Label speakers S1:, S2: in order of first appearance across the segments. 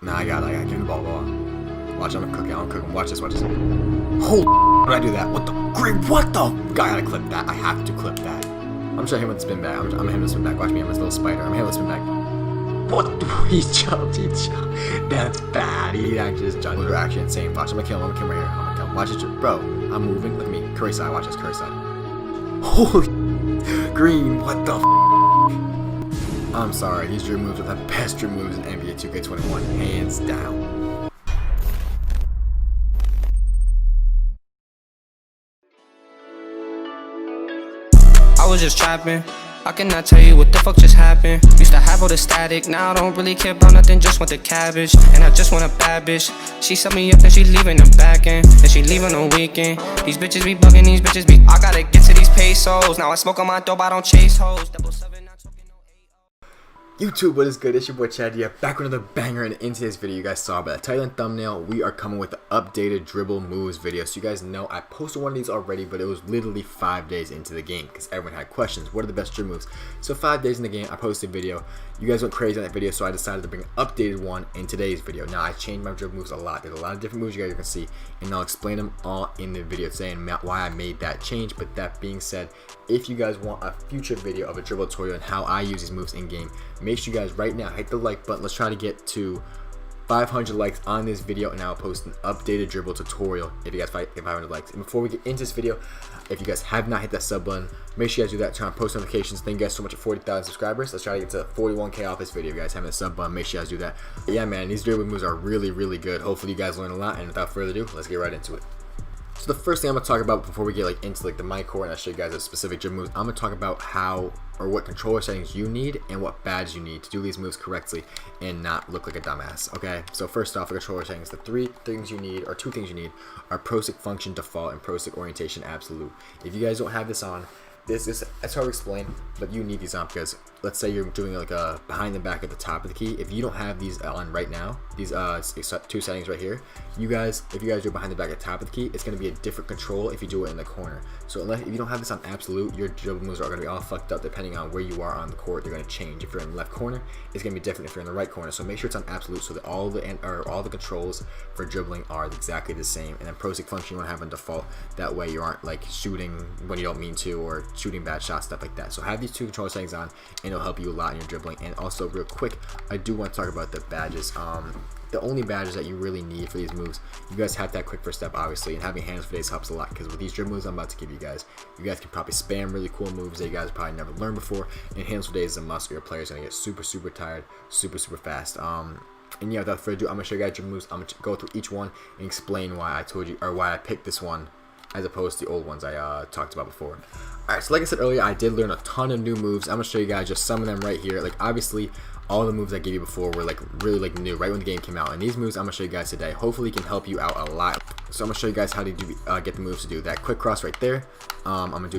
S1: Nah, I got it. Give me the ball. Watch, I'm gonna cook him. Watch this. Holy did I do that? What the? What the? I gotta clip that. I have to clip that. I'm sure him with the spin back. I'm gonna hit him with the spin back. Watch me, I'm his little spider. I'm gonna hit him with the spin back. What the? He jumped. That's bad. He actually just jumped. They're actually insane. Watch, I'm gonna kill him. Right here. I'm gonna kill him. Watch this. Bro, I'm moving. Look at me. Curry side. Watch this. Curry side. Holy green. What the? I'm sorry. These dribble moves are the best dribble moves in NBA 2K21. Hands down.
S2: I was just trapping. I cannot tell you what the fuck just happened. Used to have all the static, now I don't really care about nothing, just want the cabbage. And I just want a bad bitch. She set me up, then she leaving the back end, then she leaving on weekend. These bitches be bugging, these bitches be. I gotta get to these pesos. Now I smoke on my dope, I don't chase hoes. 7, not talking no 8.
S1: YouTube, what is good? It's your boy Chad here, back with another banger. And in today's video, you guys saw by the title and thumbnail, we are coming with the updated dribble moves video. So you guys know I posted one of these already, but it was literally 5 days into the game because everyone had questions. What are the best dribble moves? So 5 days in the game, I posted a video. You guys went crazy on that video, so I decided to bring an updated one in today's video. Now, I changed my dribble moves a lot. There's a lot of different moves you guys can see, and I'll explain them all in the video today and why I made that change. But that being said, if you guys want a future video of a dribble tutorial and how I use these moves in game, make sure you guys right now hit the like button. Let's try to get to 500 likes on this video, and I'll post an updated dribble tutorial if you guys get 500 likes. And before we get into this video, if you guys have not hit that sub button, make sure you guys do that. Turn on post notifications. Thank you guys so much for 40,000 subscribers. Let's try to get to 41k off this video. If you guys haven't a sub button, make sure you guys do that. But yeah, man, these dribble moves are really, really good. Hopefully you guys learn a lot, and without further ado, let's get right into it. So the first thing I'm gonna talk about before we get into the my core and I show you guys the specific dribble moves, I'm gonna talk about how or what controller settings you need and what badge you need to do these moves correctly and not look like a dumbass. Okay, so first off, the controller settings, the two things you need are Pro Stick Function Default and Pro Stick Orientation Absolute. If you guys don't have this on, it's hard to explain, but you need these on because let's say you're doing like a behind the back at the top of the key. If you don't have these on right now, these two settings right here, if you guys do behind the back at the top of the key, it's going to be a different control if you do it in the corner. So if you don't have this on absolute, your dribble moves are going to be all fucked up depending on where you are on the court. They're going to change. If you're in the left corner, it's going to be different if you're in the right corner. So make sure it's on absolute so that all the controls for dribbling are exactly the same. And then Pro Stick Function you want to have on default. That way you aren't like shooting when you don't mean to or shooting bad shots, stuff like that. So have these two controller settings on, and it'll help you a lot in your dribbling. And also, real quick, I do want to talk about the badges. The only badges that you really need for these moves, you guys have that quick first step, obviously, and having hands for days helps a lot because with these dribble moves I'm about to give you guys can probably spam really cool moves that you guys probably never learned before. And hands for days is a must, or your player's gonna get super tired, super fast. And yeah, without further ado, I'm gonna show you guys dribble moves. I'm gonna go through each one and explain why I told you or why I picked this one as opposed to the old ones I talked about before. Alright, so like I said earlier, I did learn a ton of new moves. I'm gonna show you guys just some of them right here. Like obviously all the moves I gave you before were like really new right when the game came out, and these moves I'm gonna show you guys today hopefully can help you out a lot. So I'm gonna show you guys how to do get the moves to do that quick cross right there. I'm gonna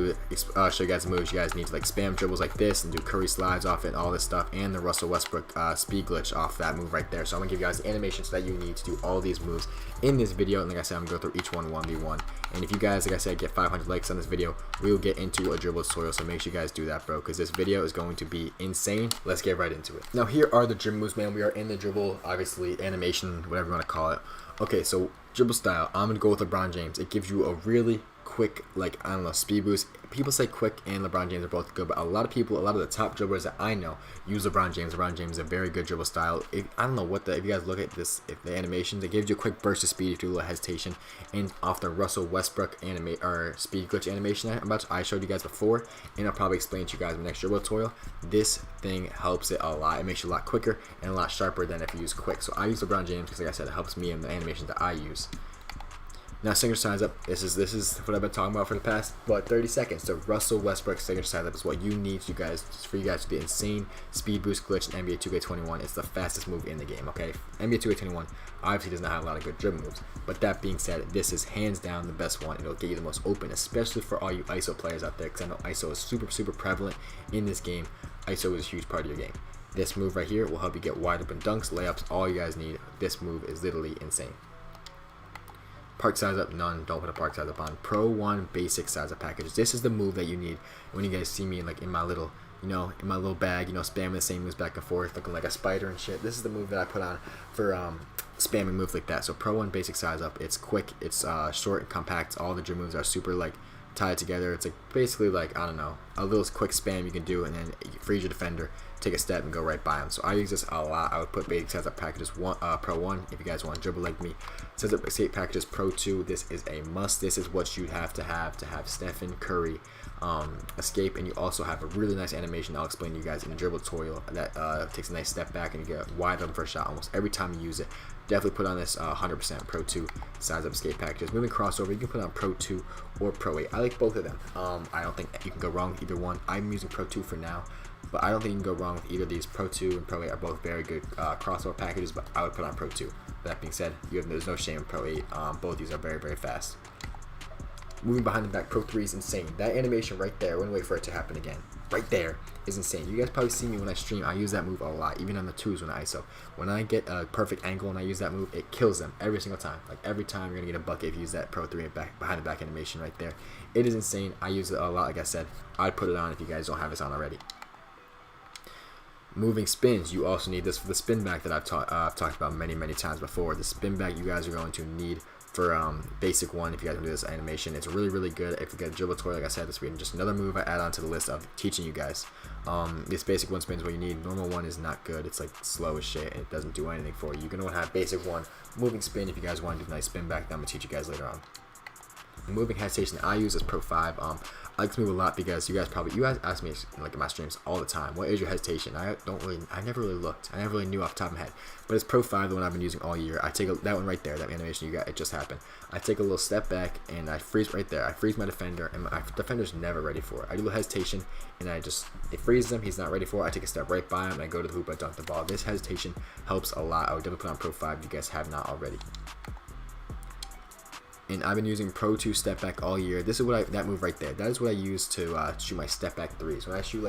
S1: show you guys the moves you guys need to like spam dribbles like this and do Curry slides off it and all this stuff, and the Russell Westbrook speed glitch off that move right there. So I'm gonna give you guys the animations that you need to do all these moves in this video, and like I said, I'm gonna go through each one 1v1. And if you guys, like I said, get 500 likes on this video, we will get into a dribble tutorial. So make sure you guys do that, bro, because this video is going to be insane. Let's get right into it. Now here are the dribble moves, man. We are in the dribble, obviously, animation, whatever you want to call it. Okay, so dribble style, I'm gonna go with LeBron James. It gives you a really quick, like, I don't know, speed boost. People say quick and LeBron James are both good, but a lot of the top dribblers that I know use LeBron James. LeBron James is a very good dribble style. I don't know what if you guys look at this, if the animations, it gives you a quick burst of speed if you do a little hesitation. And off the Russell Westbrook speed glitch animation I showed you guys before, and I'll probably explain to you guys in the next dribble tutorial, this thing helps it a lot. It makes you a lot quicker and a lot sharper than if you use quick. So I use LeBron James because, like I said, it helps me in the animations that I use. Now signature signs up. This is what I've been talking about for the past 30 seconds. The Russell Westbrook signature signs up is what you need for you guys to do the insane speed boost glitch in NBA 2K21. It's the fastest move in the game. Okay, NBA 2K21 obviously does not have a lot of good dribble moves, but that being said, this is hands down the best one. It'll get you the most open, especially for all you ISO players out there, because I know ISO is super prevalent in this game. ISO is a huge part of your game. This move right here will help you get wide open dunks, layups, all you guys need. This move is literally insane. Park size up, none. Don't put a park size up on. Pro 1 basic size up package. This is the move that you need when you guys see me in my little you know, in my little bag, you know, spamming the same moves back and forth, looking like a spider and shit. This is the move that I put on for spamming moves like that. So Pro 1 basic size up. It's quick, it's short and compact. All the dribble moves are super like tied together. It's like basically like, I don't know, a little quick spam you can do, and then you freeze your defender, take a step, and go right by him. So I use this a lot. I would put basic size up packages Pro 1 if you guys want to dribble like me. Size up escape packages Pro 2. This is a must. This is what you'd have to have Stephen Curry escape, and you also have a really nice animation I'll explain to you guys in the dribble tutorial that takes a nice step back and you get wide open for a shot almost every time you use it. Definitely put on this 100% Pro 2 size up escape packages. Moving crossover, you can put on Pro 2 or Pro 8. I like both of them. I don't think you can go wrong with either one. I'm using Pro 2 for now, but I don't think you can go wrong with either of these. Pro 2 and Pro 8 are both very good crossover packages, but I would put on Pro 2. That being said, there's no shame in Pro 8. Both these are very, very fast. Moving behind the back, Pro 3 is insane. That animation right there, we're gonna wait for it to happen again. Right there is insane. You guys probably see me when I stream. I use that move a lot, even on the 2s when I ISO. When I get a perfect angle and I use that move, it kills them every single time. Like every time you're gonna get a bucket if you use that Pro 3 and behind the back animation right there. It is insane. I use it a lot. Like I said, I'd put it on if you guys don't have this on already. Moving spins, you also need this for the spin back that I've talked about many times before. The spin back you guys are going to need for basic 1 if you guys want to do this animation. It's really good. If you get a dribble tutorial, like I said, this will be just another move I add on to the list of teaching you guys. This basic 1 spin is what you need. Normal 1 is not good. It's like slow as shit and it doesn't do anything for you. You're gonna want to have basic 1 moving spin if you guys want to do a nice spin back that I'm gonna teach you guys later on. The moving hesitation I use is Pro 5. I like to move a lot because you guys ask me like in my streams all the time, what is your hesitation? I never really looked. I never really knew off the top of my head. But it's Pro 5, the one I've been using all year. I take that one right there, that animation you got, it just happened. I take a little step back and I freeze right there. I freeze my defender and my defender's never ready for it. I do a hesitation and it freezes him, he's not ready for it. I take a step right by him and I go to the hoop, I dunk the ball. This hesitation helps a lot. I would definitely put on Pro 5 if you guys have not already. And I've been using Pro 2 step back all year. This is that move right there. That is what I use to shoot my step back threes. When I shoot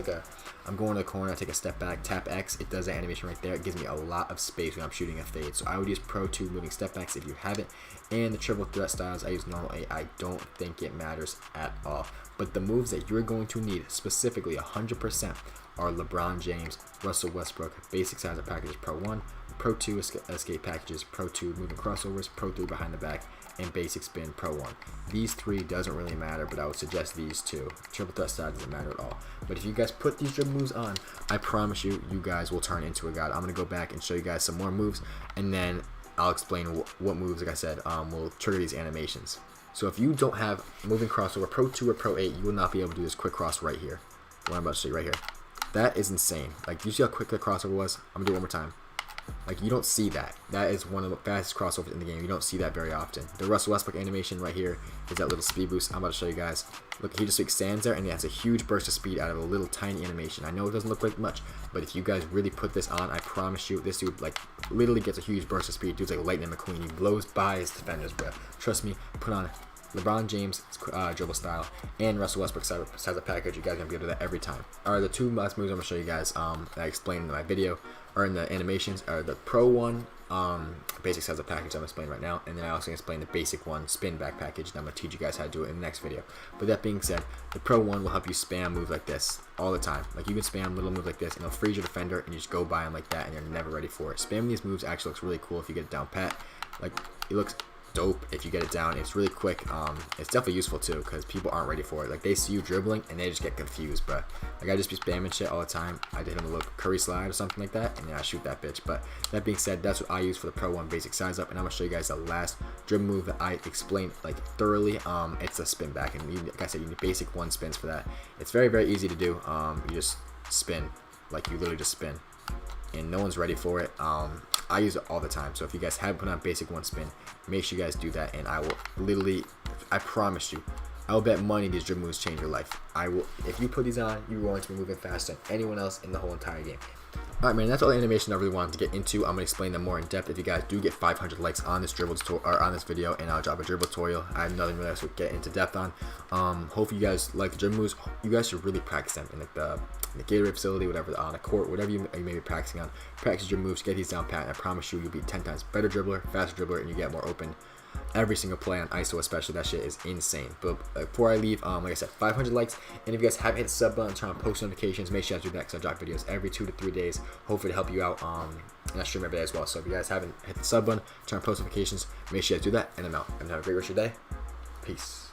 S1: I'm going to the corner, I take a step back, tap X, it does that animation right there. It gives me a lot of space when I'm shooting a fade. So I would use Pro 2 moving step backs if you have it. And the triple threat styles, I use normal 8. I don't think it matters at all. But the moves that you're going to need specifically 100% are LeBron James, Russell Westbrook, basic size of packages Pro 1, Pro 2 escape packages, Pro 2 moving crossovers, Pro 3 behind the back, and basic spin Pro 1. These 3 doesn't really matter, but I would suggest these 2. Triple threat style doesn't matter at all. But if you guys put these dribble moves on, I promise you, you guys will turn into a god. I'm going to go back and show you guys some more moves, and then I'll explain what moves, like I said, will trigger these animations. So if you don't have moving crossover Pro 2 or Pro 8, you will not be able to do this quick cross right here. What I'm about to show you right here. That is insane. Like, do you see how quick the crossover was? I'm going to do it one more time. Like, you don't see that. That is one of the fastest crossovers in the game. You don't see that very often. The Russell Westbrook animation right here is that little speed boost. I'm about to show you guys. Look, he just stands there and he has a huge burst of speed out of a little tiny animation. I know it doesn't look like much, but if you guys really put this on, I promise you, this dude like literally gets a huge burst of speed. Dude's like Lightning McQueen. He blows by his defenders, bro. Trust me. Put on LeBron James dribble style and Russell Westbrook size of package. You guys are gonna be able to do that every time. Alright, the 2 last moves I'm gonna show you guys that I explained in my video or in the animations are the Pro 1 basic size of package I'm explaining right now, and then I also explain the basic 1 spin back package, and I'm gonna teach you guys how to do it in the next video. But that being said, the Pro 1 will help you spam moves like this all the time. Like, you can spam little moves like this and it'll freeze your defender and you just go by them like that and you're never ready for it. Spamming these moves actually looks really cool if you get it down pat. Like, it looks dope if you get it down. It's really quick. It's definitely useful too because people aren't ready for it. Like, they see you dribbling and they just get confused, bro. Like, I just be spamming shit all the time. I did him a little Curry slide or something like that, and then I shoot that bitch. But that being said, that's what I use for the Pro 1 basic size up, and I'm gonna show you guys the last dribble move that I explained like thoroughly. It's a spin back, and like I said, you need basic 1 spins for that. It's very easy to do. You just spin, like you literally just spin, and no one's ready for it. I use it all the time, so if you guys haven't put on basic 1 spin, make sure you guys do that, and I will literally, I promise you, I will bet money these dribble moves change your life. I will. If you put these on, you're going to be moving faster than anyone else in the whole entire game. Alright, man, that's all the animation I really wanted to get into. I'm going to explain them more in depth if you guys do get 500 likes on this dribble tutorial, or on this video, and I'll drop a dribble tutorial. I have nothing really else to get into depth on. Hopefully you guys like the dribble moves. You guys should really practice them in like the Gatorade facility, whatever, on a court, whatever you may be practicing on. Practice your moves, get these down pat, and I promise you, you'll be 10 times better dribbler, faster dribbler, and you get more open every single play on ISO, especially. That shit is insane. But before I leave, like I said, 500 likes, and if you guys haven't hit the sub button, turn on post notifications, make sure you guys do that, because I drop videos every 2 to 3 days, hopefully to help you out, and I stream every day as well. So if you guys haven't hit the sub button, turn on post notifications, make sure you guys do that, and I'm out. And have a great rest of your day. Peace.